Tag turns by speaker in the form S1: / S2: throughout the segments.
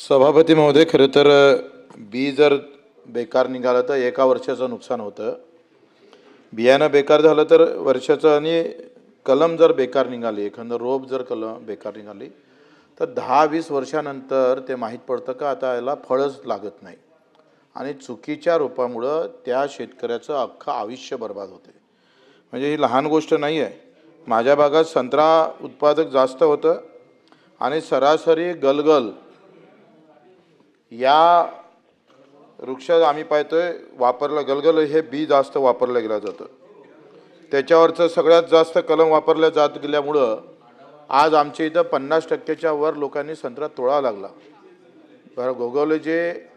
S1: सभापती महोदय, खरं तर बी जर बेकार निघालं तर एका वर्षाचं नुकसान होतं. बियाणं बेकार झालं तर वर्षाचं, आणि कलम जर बेकार निघाली, एखादं रोप जर कलम बेकार निघाली तर 10-20 वर्षानंतर ते माहीत पडतं का आता याला फळच लागत नाही, आणि चुकीच्या रोपामुळं त्या शेतकऱ्याचं अख्खं आयुष्य बर्बाद होते. म्हणजे ही लहान गोष्ट नाही आहे. माझ्या भागात संत्रा उत्पादक जास्त होतं आणि सरासरी गलगल या वृक्ष आम्ही पाहतोय वापरलं, गलगल हे बी जास्त वापरलं गेलं जातं. त्याच्यावरचं सगळ्यात जास्त कलम वापरल्या जात गेल्यामुळं आज आमच्या इथं 50% वर लोकांनी संत्रा तोडावा लागला. बरं, गोगवले जे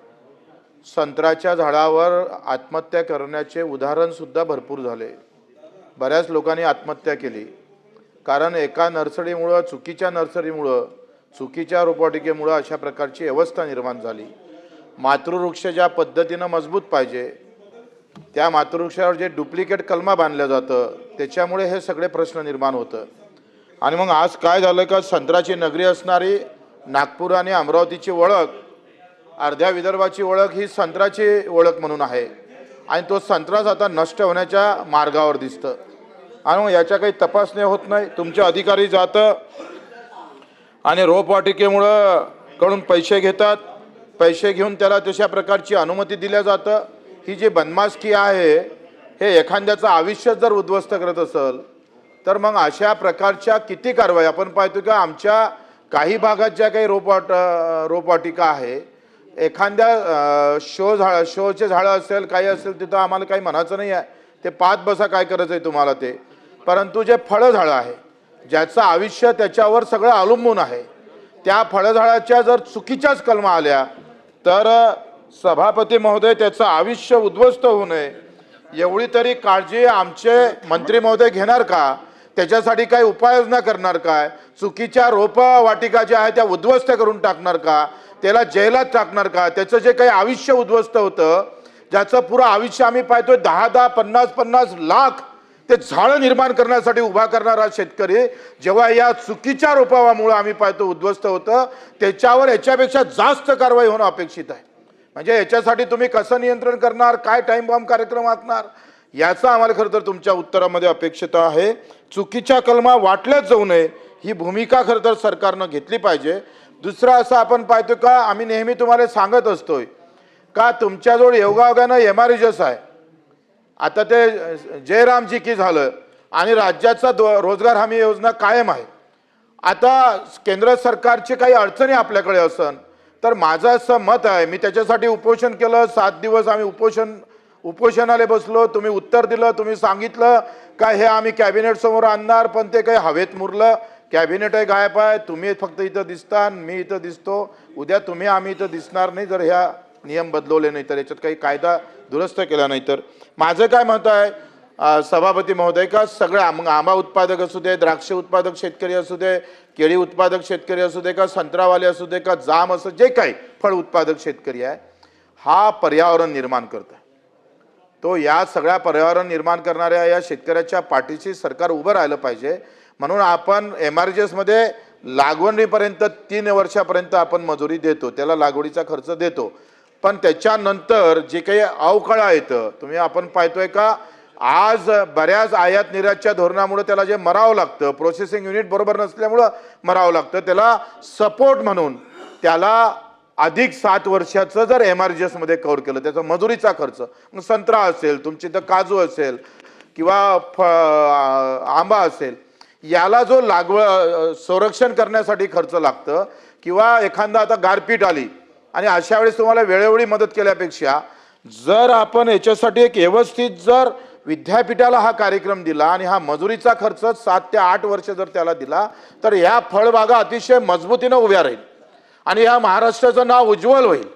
S1: संत्र्याच्या झाडावर आत्महत्या करण्याचे उदाहरणसुद्धा भरपूर झाले. बऱ्याच लोकांनी आत्महत्या केली, कारण एका नर्सरीमुळं, चुकीच्या नर्सरीमुळं, चुकीच्या रोपवाटिकेमुळं अशा प्रकारची अवस्था निर्माण झाली. मातृवृक्ष ज्या पद्धतीनं मजबूत पाहिजे त्या मातृवृक्षावर जे डुप्लिकेट कलमा बांधलं जातं त्याच्यामुळे हे सगळे प्रश्न निर्माण होतं. आणि मग आज काय झालं का, संत्र्याची नगरी असणारी नागपूर आणि अमरावतीची ओळख, अर्ध्या विदर्भाची ओळख ही संत्र्याची ओळख म्हणून आहे, आणि तो संत्राच आता नष्ट होण्याच्या मार्गावर दिसतं. आणि मग याच्या काही तपासणी होत नाही. तुमचे अधिकारी जातं आणि रोपवाटिकेमुळं कडून पैसे घेतात, पैसे घेऊन त्याला तशा प्रकारची अनुमती दिल्या जातं. ही जी बदमाशकी आहे, हे एखाद्याचं आयुष्य जर उद्ध्वस्त करत असेल तर मग अशा प्रकारच्या किती कारवाई आपण पाहतो का. आमच्या काही भागात ज्या काही रोपवाटिका आहे, एखाद्या शोचे झाडं असेल, काही असेल, तिथं आम्हाला काही म्हणायचं नाही आहे, ते पाच बसा काय करायचं आहे तुम्हाला ते. परंतु जे फळझाडं आहे, ज्याचं आयुष्य त्याच्यावर सगळं अवलंबून आहे, त्या फळझाडाच्या जर चुकीच्याच कलमा आल्या तर सभापती महोदय त्याचं आयुष्य उद्ध्वस्त होऊ नये एवढी तरी काळजी आमचे मंत्री महोदय घेणार का? त्याच्यासाठी काही उपाययोजना करणार काय? चुकीच्या रोपवाटिका ज्या आहेत त्या उद्ध्वस्त करून टाकणार का? त्याला जेलात टाकणार का? त्याचं जे काही आयुष्य उद्ध्वस्त होतं, ज्याचं पुरं आयुष्य आम्ही पाहतोय 10-10, 50-50 लाख ते झाडं निर्माण करण्यासाठी उभा करणारा शेतकरी जेव्हा या चुकीच्या रोपामुळे आम्ही पाहतो उद्ध्वस्त होतं, त्याच्यावर याच्यापेक्षा जास्त कारवाई होणं अपेक्षित आहे. म्हणजे याच्यासाठी तुम्ही कसं नियंत्रण करणार, काय टाइम बॉम्ब कार्यक्रम आखणार, याचा आम्हाला खरं तर तुमच्या उत्तरामध्ये अपेक्षित आहे. चुकीच्या कलमा वाटल्याच जाऊ नये ही भूमिका खरं तर सरकारनं घेतली पाहिजे. दुसरं असं आपण पाहतो का, आम्ही नेहमी तुम्हाला सांगत असतोय का तुमच्याजवळ योगायोगानं MRGS आहे. आता ते जयरामजी की झालं, आणि राज्याचा रोजगार हमी योजना कायम आहे. आता केंद्र सरकारची काही अडचणी आपल्याकडे असन तर माझं असं मत आहे, मी त्याच्यासाठी उपोषण केलं. 7 दिवस आम्ही उपोषणाला बसलो. तुम्ही उत्तर दिलं, तुम्ही सांगितलं का हे आम्ही कॅबिनेट समोर आणणार, पण ते काही हवेत मुरलं. कॅबिनेटही गायब आहे, तुम्ही फक्त इथं दिसता, मी इथं दिसतो. उद्या तुम्ही आम्ही इथं दिसणार नाही जर ह्या नियम बदलवले नाही तर, याच्यात काही कायदा दुरुस्त केला नाही तर. माझं काय मत आहे सभापती महोदय, का सगळ्या मग आंबा उत्पादक असू दे, द्राक्ष उत्पादक शेतकरी असू दे, केळी उत्पादक शेतकरी असू दे, का संत्रावाले असू दे, का जाम असं जे काही फळ उत्पादक शेतकरी आहे, हा पर्यावरण निर्माण करतो. तो या सगळ्या पर्यावरण निर्माण करणाऱ्या या शेतकऱ्याच्या पाठीशी सरकार उभं राहिलं पाहिजे. म्हणून आपण MRGS मध्ये लागवडीपर्यंत 3 वर्षापर्यंत आपण मजुरी देतो, त्याला लागवडीचा खर्च देतो. पण त्याच्यानंतर जे काही अवकाळा येतं, तुम्ही आपण पाहतोय का आज बऱ्याच आयात निर्यातच्या धोरणामुळे त्याला जे मरावं लागतं, प्रोसेसिंग युनिट बरोबर नसल्यामुळं मरावं लागतं, त्याला सपोर्ट म्हणून त्याला अधिक 7 वर्षाचं जर MRGS मध्ये कव्हर केलं, त्याचा मजुरीचा खर्च, मग संत्रा असेल, तुमची तर काजू असेल किंवा आंबा असेल, याला जो संरक्षण करण्यासाठी खर्च लागतं, किंवा एखादा आता गारपीट आली आणि अशा वेळेस तुम्हाला वेळोवेळी मदत केल्यापेक्षा जर आपण याच्यासाठी एक व्यवस्थित जर विद्यापीठाला हा कार्यक्रम दिला आणि हा मजुरीचा खर्च 7 ते 8 वर्ष जर त्याला दिला तर या फळबागा अतिशय मजबूतीनं उभ्या राहील आणि या महाराष्ट्राचं नाव उज्ज्वल होईल.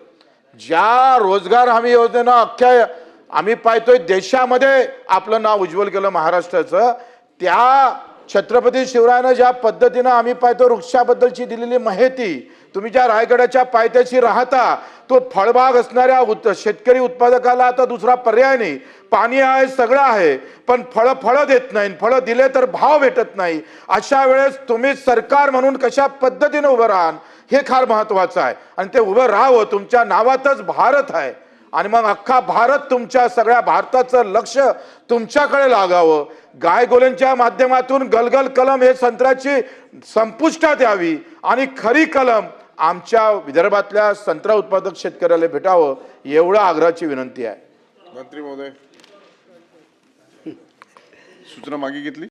S1: ज्या रोजगार हमी योजनेनं अख्ख्या आम्ही पाहतोय देशामध्ये आपलं नाव उज्ज्वल केलं महाराष्ट्राचं, त्या छत्रपती शिवरायानं ज्या पद्धतीनं आम्ही पाहतो वृक्षाबद्दलची दिलेली माहिती, तुम्ही ज्या रायगडाच्या पायथ्याशी राहता, तो फळबाग असणाऱ्या शेतकरी उत्पादकाला आता दुसरा पर्याय नाही. पाणी आहे, सगळं आहे, पण फळं देत नाही, फळं दिले तर भाव भेटत नाही. अशा वेळेस तुम्ही सरकार म्हणून कशा पद्धतीने उभं राहाल, हे फार महत्त्वाचं आहे आणि ते उभं राहावं. तुमच्या नावातच भारत आहे आणि मग अख्खा भारत, तुमच्या सगळ्या भारताचं लक्ष तुमच्याकडे लागावं. गायगोल्यांच्या माध्यमातून गलगल कलम हे संत्र्याची संपुष्टात यावी आणि खरी कलम आमच्या विदर्भातल्या संत्रा उत्पादक शेतकऱ्याला भेटावं, एवढं आग्रहाची विनंती आहे.
S2: मंत्री महोदय, सूचना मागे घेतली.